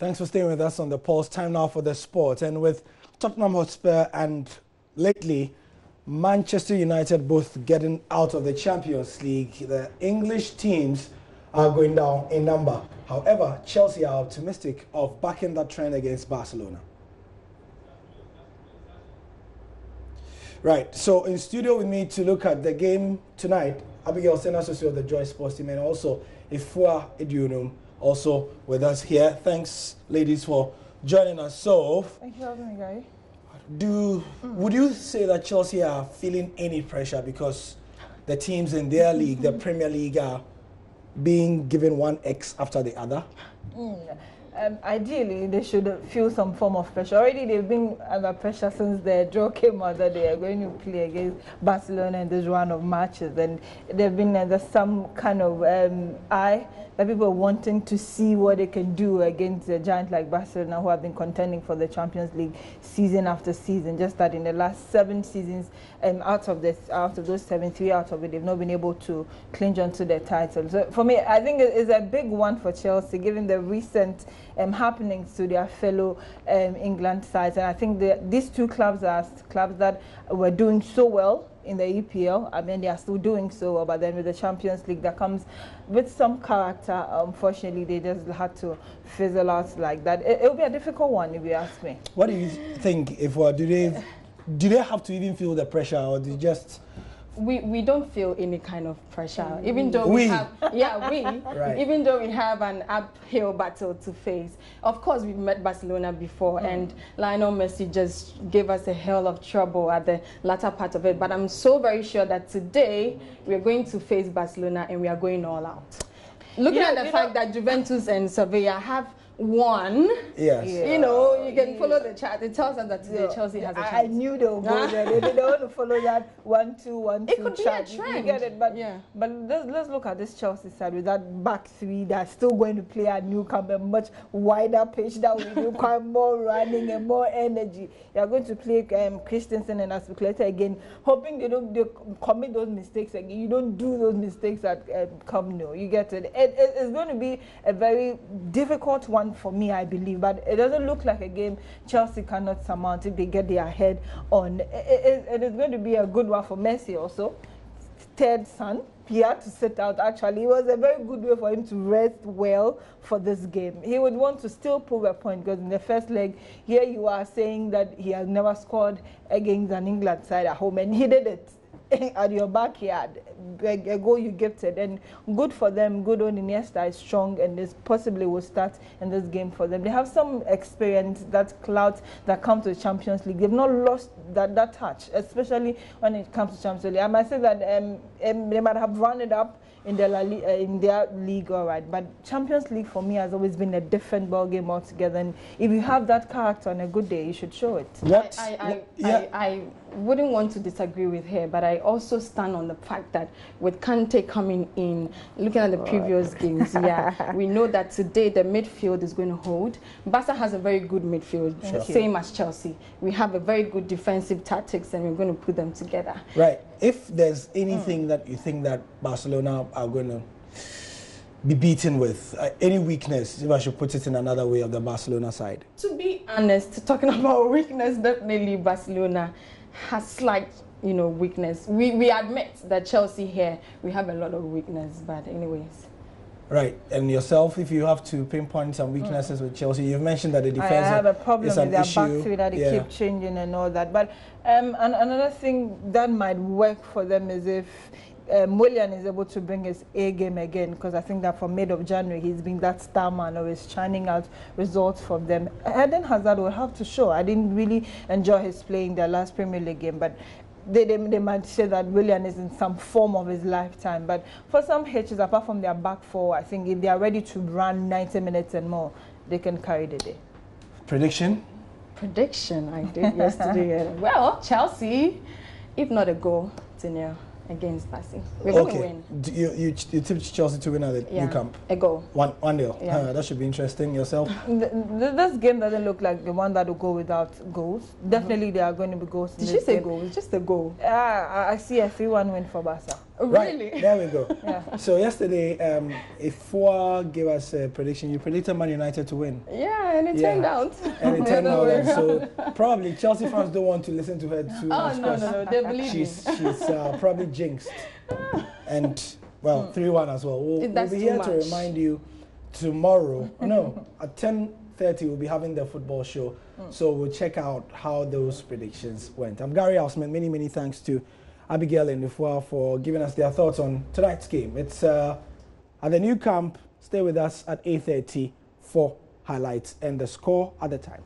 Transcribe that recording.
Thanks for staying with us on the Pulse. Time now for the sport. And with Tottenham Hotspur and lately Manchester United both getting out of the Champions League, the English teams are going down in number. However, Chelsea are optimistic of backing that trend against Barcelona. Right, so in studio with me to look at the game tonight, Abigail Sena, associate of the Joy Sports team, and also Ifua Edunum, also with us here. Thanks, ladies, for joining us. So, thank you for having me, guys. Would you say that Chelsea are feeling any pressure because the teams in their league, the Premier League, are being given one X after the other? Ideally, they should feel some form of pressure. Already, they've been under pressure since the draw came out that they are going to play against Barcelona in this round of matches, and they've been under some kind of eye that people are wanting to see what they can do against a giant like Barcelona, who have been contending for the Champions League season after season. Just that in the last 7 seasons, out of those 7, 3 out of it, they've not been able to clinch onto their title. So for me, I think it's a big one for Chelsea, given the recent happenings to their fellow England sides. And I think these two clubs are clubs that were doing so well in the EPL. I mean, they are still doing so well, but then with the Champions League, that comes with some character. Unfortunately, they just had to fizzle out like that. It'll be a difficult one, if you ask me. What do you think? Do they have to even feel the pressure, or do they just? We don't feel any kind of pressure, even though we have, right. Even though we have an uphill battle to face. Of course, we've met Barcelona before, and Lionel Messi just gave us a hell of trouble at the latter part of it. But I'm so very sure that today we're going to face Barcelona and we are going all out. Looking at the fact that Juventus and Sevilla have won. Yes. You know, you can follow the chart. It tells us that today Chelsea has a chance. I knew they would go there. They don't want to follow that 1-2, 1-2 It could chart. be a trend. You get it, but let's look at this Chelsea side with that back three that's still going to play at Nou Camp, a much wider pitch that will require more running and more energy. They are going to play Christensen and Aspilicueta again, hoping they don't commit those mistakes again. You don't do those mistakes at Camp Nou. You get it. It's going to be a very difficult one for me, I believe, but it doesn't look like a game Chelsea cannot surmount if they get their head on. It is going to be a good one for Messi also. Third son, he had to sit out. Actually, it was a very good way for him to rest well for this game. He would want to still prove a point, because in the first leg, here you are saying that he has never scored against an England side at home, and he did it at your backyard. A goal you gifted, and good for them. Good on Iniesta is strong, and this possibly will start in this game for them. They have some experience, that clout that comes to the Champions League. They've not lost that touch, especially when it comes to Champions League. I might say that they might have run it up in their league, all right, but Champions League for me has always been a different ball game altogether. And if you have that character on a good day, you should show it. I wouldn't want to disagree with her, but I also stand on the fact that with Kante coming in, looking at the previous games, we know that today the midfield is going to hold. Barca has a very good midfield, same as Chelsea. We have a very good defensive tactics, and we're going to put them together. Right. If there's anything that you think that Barcelona are going to be beaten with, any weakness, if I should put it in another way, of the Barcelona side? To be honest, talking about weakness, definitely Barcelona has slight, weakness. We admit that Chelsea here, we have a lot of weakness, but anyways. Right, and yourself, if you have to pinpoint some weaknesses with Chelsea, you've mentioned that the defense I have a problem with their back three, that they keep changing and all that. But another thing that might work for them is if Willian is able to bring his A game again, because I think that from mid of January he's been that star man, always churning out results from them. Eden Hazard will have to show. I didn't really enjoy his play in their last Premier League game, but they might say that Willian is in some form of his lifetime. But for some hitches, apart from their back four, I think if they are ready to run 90 minutes and more, they can carry the day. Prediction? Prediction I did yesterday. Well, Chelsea, if not a goal, to nil against Barca. We're going to win. You tipped Chelsea to win at the Nou Camp? A goal. 1-0. Yeah. That should be interesting. Yourself? This game doesn't look like the one that will go without goals. Definitely there are going to be goals. Did she say goal? It's just a goal. I see a 3-1 win for Barca. Really? Right, there we go. Yeah. So yesterday, Ifua gave us a prediction. You predicted Man United to win. Yeah, and it turned out. And it turned out. And so probably Chelsea fans don't want to listen to her too much. No, they believe she's probably jinxed. And, well, 3-1 as well. We'll be here to remind you tomorrow. No, at 10:30 we'll be having the football show. So we'll check out how those predictions went. I'm Gary Houseman. Many thanks to Abigail and Ifua for giving us their thoughts on tonight's game. It's at the new camp. Stay with us at 8:30 for highlights and the score at the time.